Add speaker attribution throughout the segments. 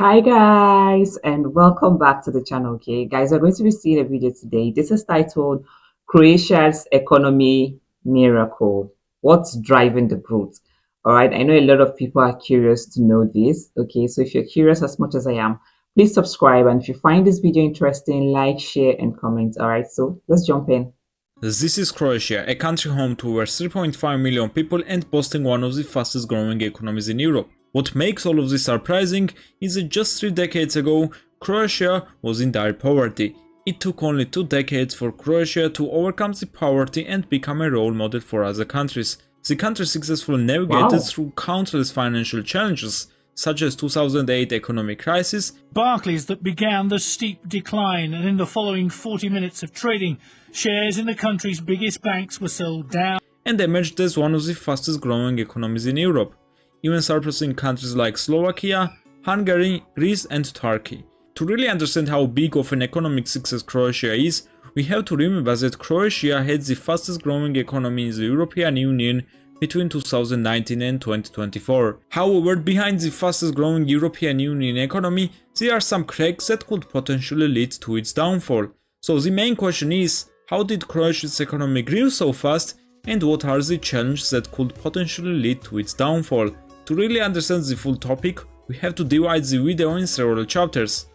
Speaker 1: Hi guys, and welcome back to the channel. Okay guys, we're going to be seeing a video today. This is titled Croatia's Economy Miracle. What's driving the growth? All right, I know a lot of people are curious to know this. Okay, so if you're curious as much as I am, please subscribe, and if you find this video interesting, like, share and comment. All right, so let's jump in.
Speaker 2: This is Croatia, a country home to over 3.5 million people and boasting one of the fastest growing economies in Europe. What makes all of this surprising is that just 3 decades ago, Croatia was in dire poverty. It took only 2 decades for Croatia to overcome the poverty and become a role model for other countries. The country successfully navigated through countless financial challenges, such as 2008 economic crisis,
Speaker 3: Barclays that began the steep decline, and in the following 40 minutes of trading, shares in the country's biggest banks were sold down,
Speaker 2: and emerged as one of the fastest growing economies in Europe, even surpassing countries like Slovakia, Hungary, Greece and Turkey. To really understand how big of an economic success Croatia is, we have to remember that Croatia had the fastest growing economy in the European Union between 2019 and 2024. However, behind the fastest growing European Union economy, there are some cracks that could potentially lead to its downfall. So the main question is, how did Croatia's economy grow so fast, and what are the challenges that could potentially lead to its downfall? To really understand the full topic, we have to divide the video in several chapters.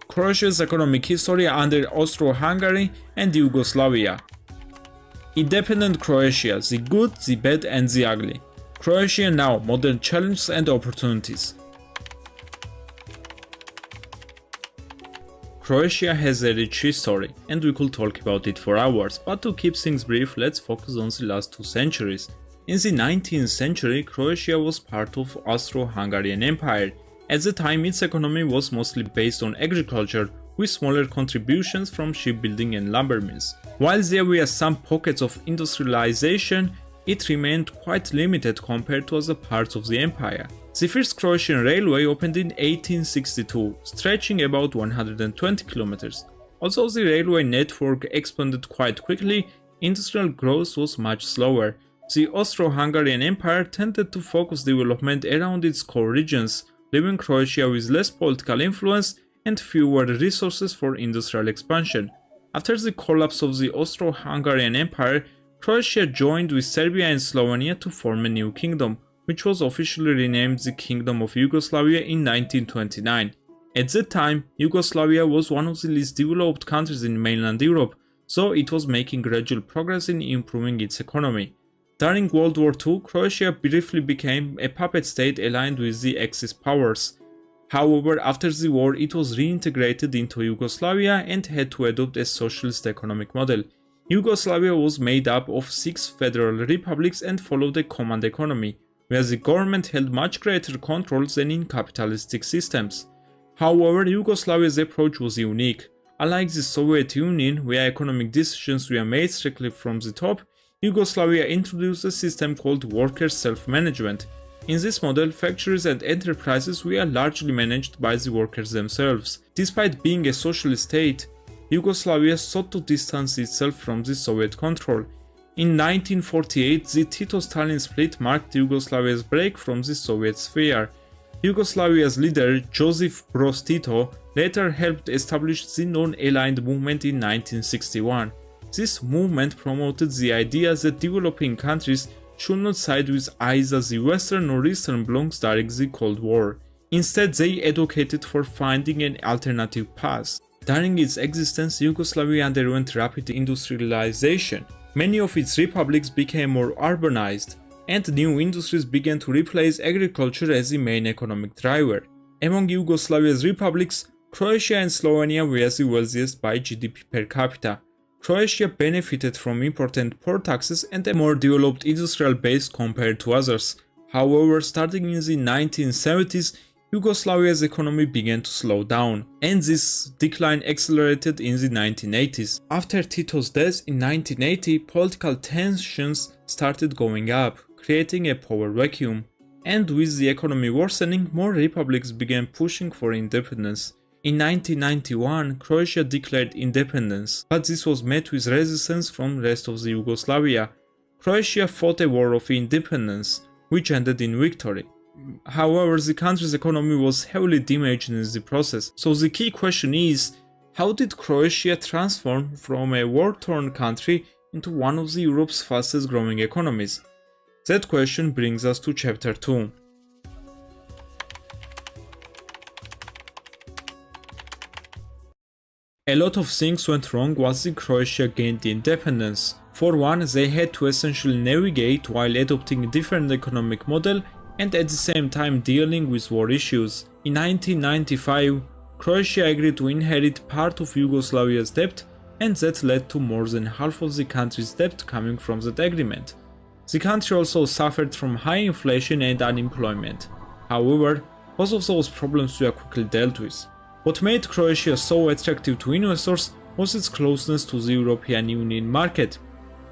Speaker 2: Croatia's economic history under Austro-Hungary and Yugoslavia. Independent Croatia, the good, the bad and the ugly. Croatia now, modern challenges and opportunities. Croatia has a rich history, and we could talk about it for hours, but to keep things brief, let's focus on the last 2 centuries. In the 19th century, Croatia was part of Austro-Hungarian Empire. At the time, its economy was mostly based on agriculture, with smaller contributions from shipbuilding and lumber mills. While there were some pockets of industrialization, it remained quite limited compared to other parts of the empire. The first Croatian railway opened in 1862, stretching about 120 kilometers. Although the railway network expanded quite quickly, industrial growth was much slower. The Austro-Hungarian Empire tended to focus development around its core regions, leaving Croatia with less political influence and fewer resources for industrial expansion. After the collapse of the Austro-Hungarian Empire, Croatia joined with Serbia and Slovenia to form a new kingdom, which was officially renamed the Kingdom of Yugoslavia in 1929. At that time, Yugoslavia was one of the least developed countries in mainland Europe, so it was making gradual progress in improving its economy. During World War II, Croatia briefly became a puppet state aligned with the Axis powers. However, after the war, it was reintegrated into Yugoslavia and had to adopt a socialist economic model. Yugoslavia was made up of 6 federal republics and followed a command economy, where the government held much greater control than in capitalistic systems. However, Yugoslavia's approach was unique. Unlike the Soviet Union, where economic decisions were made strictly from the top, Yugoslavia introduced a system called worker self-management. In this model, factories and enterprises were largely managed by the workers themselves. Despite being a socialist state, Yugoslavia sought to distance itself from the Soviet control. In 1948, the Tito-Stalin split marked Yugoslavia's break from the Soviet sphere. Yugoslavia's leader, Josip Broz Tito, later helped establish the non-aligned movement in 1961. This movement promoted the idea that developing countries should not side with either the Western or Eastern blocs during the Cold War. Instead, they advocated for finding an alternative path. During its existence, Yugoslavia underwent rapid industrialization. Many of its republics became more urbanized, and new industries began to replace agriculture as the main economic driver. Among Yugoslavia's republics, Croatia and Slovenia were the wealthiest by GDP per capita. Croatia benefited from important port taxes and a more developed industrial base compared to others. However, starting in the 1970s, Yugoslavia's economy began to slow down, and this decline accelerated in the 1980s. After Tito's death in 1980, political tensions started going up, creating a power vacuum. And with the economy worsening, more republics began pushing for independence. In 1991, Croatia declared independence, but this was met with resistance from the rest of the Yugoslavia. Croatia fought a war of independence, which ended in victory. However, the country's economy was heavily damaged in the process. So the key question is, how did Croatia transform from a war-torn country into one of Europe's fastest growing economies? That question brings us to chapter 2. A lot of things went wrong once Croatia gained independence. For one, they had to essentially navigate while adopting a different economic model and at the same time dealing with war issues. In 1995, Croatia agreed to inherit part of Yugoslavia's debt, and that led to more than half of the country's debt coming from that agreement. The country also suffered from high inflation and unemployment. However, both of those problems were quickly dealt with. What made Croatia so attractive to investors was its closeness to the European Union market.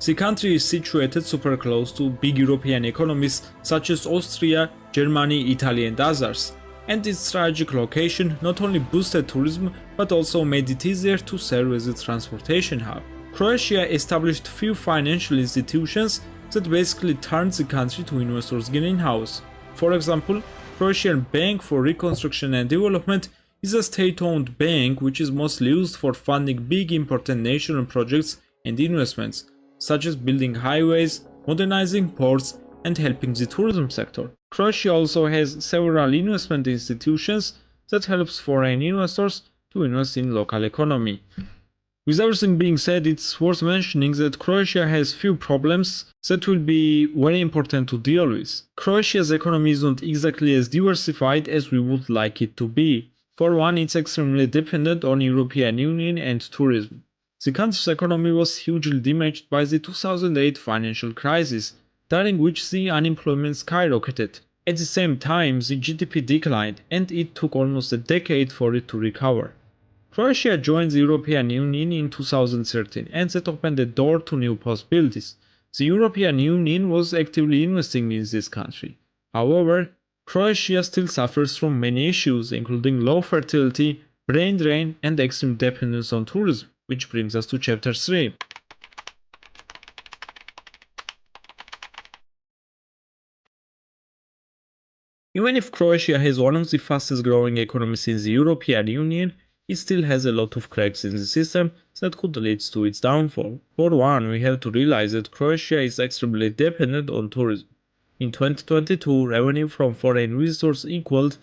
Speaker 2: The country is situated super close to big European economies such as Austria, Germany, Italy and others, and its strategic location not only boosted tourism but also made it easier to serve as a transportation hub. Croatia established few financial institutions that basically turned the country to investors' greenhouse. For example, Croatian Bank for Reconstruction and Development is a state-owned bank which is mostly used for funding big important national projects and investments, such as building highways, modernizing ports, and helping the tourism sector. Croatia also has several investment institutions that helps foreign investors to invest in local economy. With everything being said, it's worth mentioning that Croatia has few problems that will be very important to deal with. Croatia's economy is not exactly as diversified as we would like it to be. For one, it's extremely dependent on European Union and tourism. The country's economy was hugely damaged by the 2008 financial crisis, during which the unemployment skyrocketed. At the same time, the GDP declined, and it took almost a decade for it to recover. Croatia joined the European Union in 2013, and that opened the door to new possibilities. The European Union was actively investing in this country. However, Croatia still suffers from many issues, including low fertility, brain drain, and extreme dependence on tourism, which brings us to chapter 3. Even if Croatia has one of the fastest growing economies in the European Union, it still has a lot of cracks in the system that could lead to its downfall. For one, we have to realize that Croatia is extremely dependent on tourism. In 2022, revenue from foreign visitors equaled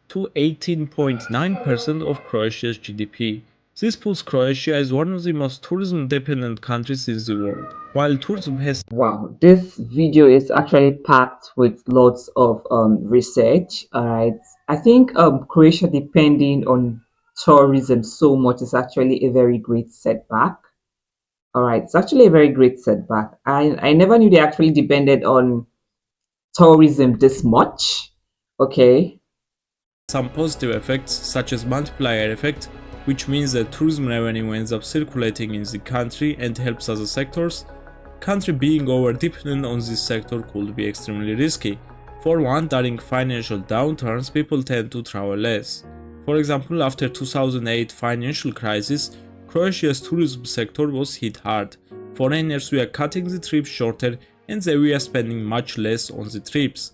Speaker 2: to 18.9% of Croatia's GDP. This puts Croatia as one of the most tourism-dependent countries in the world. While tourism has
Speaker 1: Wow, this video is actually packed with lots of research. All right, I think Croatia depending on tourism so much is actually a very great setback. All right, it's actually a very great setback. I never knew they actually depended on tourism this much. Okay.
Speaker 2: some positive effects such as multiplier effect, which means that tourism revenue ends up circulating in the country and helps other sectors. Country being over dependent on this sector could be extremely risky. For one, during financial downturns, people tend to travel less. For example, after 2008 financial crisis, Croatia's tourism sector was hit hard. Foreigners were cutting the trips shorter and they were spending much less on the trips.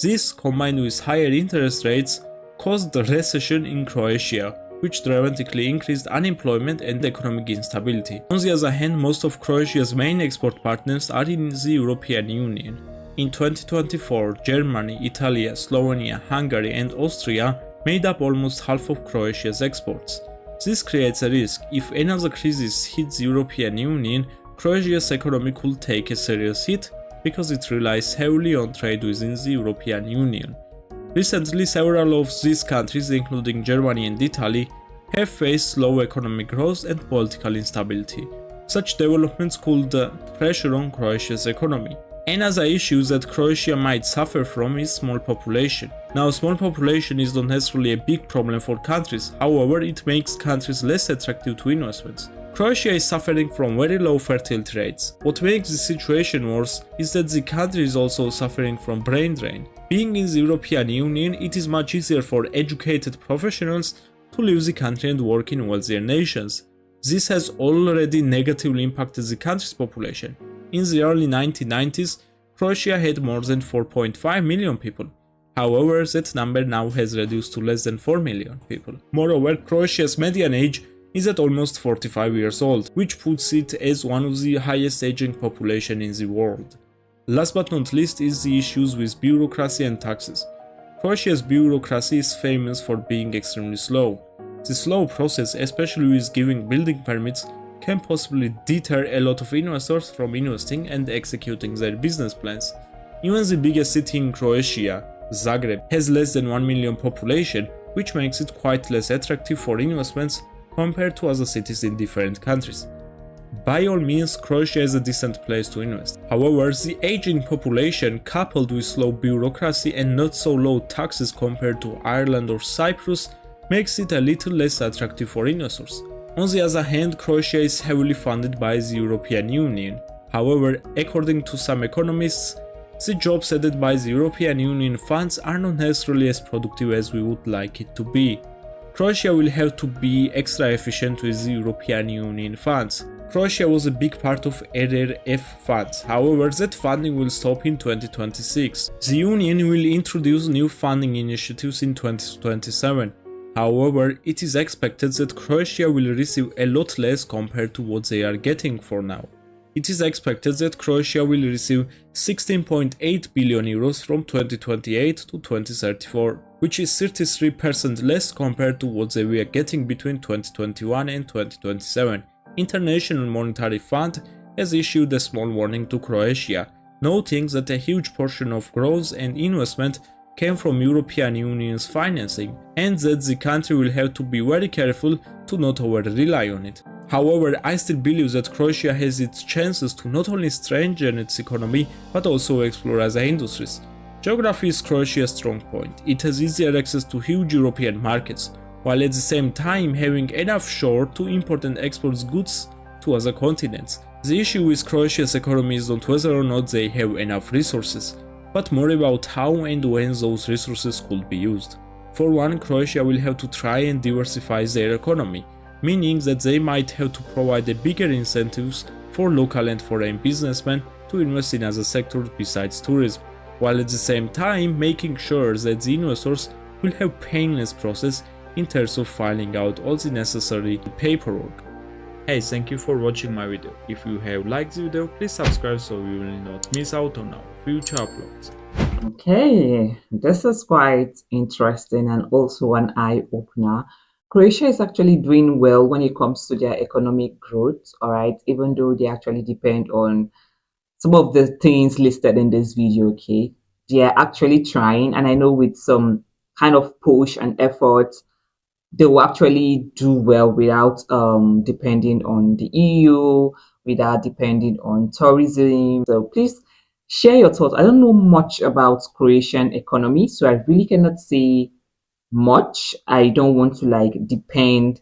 Speaker 2: This, combined with higher interest rates, caused the recession in Croatia, which dramatically increased unemployment and economic instability. On the other hand, most of Croatia's main export partners are in the European Union. In 2024, Germany, Italy, Slovenia, Hungary and Austria made up almost half of Croatia's exports. This creates a risk. If another crisis hits the European Union, Croatia's economy could take a serious hit because it relies heavily on trade within the European Union. Recently, several of these countries, including Germany and Italy, have faced slow economic growth and political instability. Such developments could pressure on Croatia's economy. Another issue that Croatia might suffer from is small population. Now, small population is not necessarily a big problem for countries, however, it makes countries less attractive to investments. Croatia is suffering from very low fertility rates. What makes the situation worse is that the country is also suffering from brain drain. Being in the European Union, it is much easier for educated professionals to leave the country and work in wealthier nations. This has already negatively impacted the country's population. In the early 1990s, Croatia had more than 4.5 million people. However, that number now has reduced to less than 4 million people. Moreover, Croatia's median age is at almost 45 years old, which puts it as one of the highest aging population in the world. Last but not least is the issues with bureaucracy and taxes. Croatia's bureaucracy is famous for being extremely slow. The slow process, especially with giving building permits, can possibly deter a lot of investors from investing and executing their business plans. Even the biggest city in Croatia, Zagreb, has less than 1 million population, which makes it quite less attractive for investments compared to other cities in different countries. By all means, Croatia is a decent place to invest. However, the aging population coupled with slow bureaucracy and not so low taxes compared to Ireland or Cyprus makes it a little less attractive for investors. On the other hand, Croatia is heavily funded by the European Union. However, according to some economists, the jobs added by the European Union funds are not necessarily as productive as we would like it to be. Croatia will have to be extra efficient with the European Union funds. Croatia was a big part of RRF funds, however that funding will stop in 2026. The Union will introduce new funding initiatives in 2027. However, it is expected that Croatia will receive a lot less compared to what they are getting for now. It is expected that Croatia will receive 16.8 billion euros from 2028 to 2034, which is 33% less compared to what they were getting between 2021 and 2027. International Monetary Fund has issued a small warning to Croatia, noting that a huge portion of growth and investment came from European Union's financing, and that the country will have to be very careful to not over-rely on it. However, I still believe that Croatia has its chances to not only strengthen its economy, but also explore other industries. Geography is Croatia's strong point. It has easier access to huge European markets, while at the same time having enough shore to import and export goods to other continents. The issue with Croatia's economy is not whether or not they have enough resources, but more about how and when those resources could be used. For one, Croatia will have to try and diversify their economy, meaning that they might have to provide a bigger incentives for local and foreign businessmen to invest in other sectors besides tourism, while at the same time making sure that the investors will have painless process in terms of filing out all the necessary paperwork. Hey, thank you for watching my video. If you have liked the video, please subscribe so you will not miss out on our future uploads.
Speaker 1: Okay, this is quite interesting and also an eye-opener. Croatia is actually doing well when it comes to their economic growth, all right, even though they actually depend on some of the things listed in this video, okay? They are actually trying, and I know with some kind of push and effort, they will actually do well without depending on the EU, without depending on tourism. So please share your thoughts. I don't know much about Croatian economy, so I really cannot say much. I don't want to like depend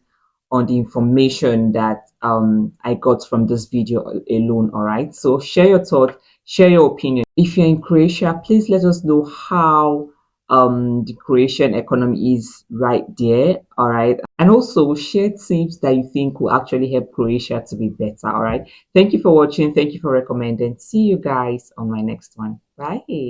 Speaker 1: on the information that I got from this video alone. All right. So share your thoughts, share your opinion. If you're in Croatia, please let us know how the Croatian economy is right there. All right. And also share tips that you think will actually help Croatia to be better. All right. Thank you for watching. Thank you for recommending. See you guys on my next one. Bye.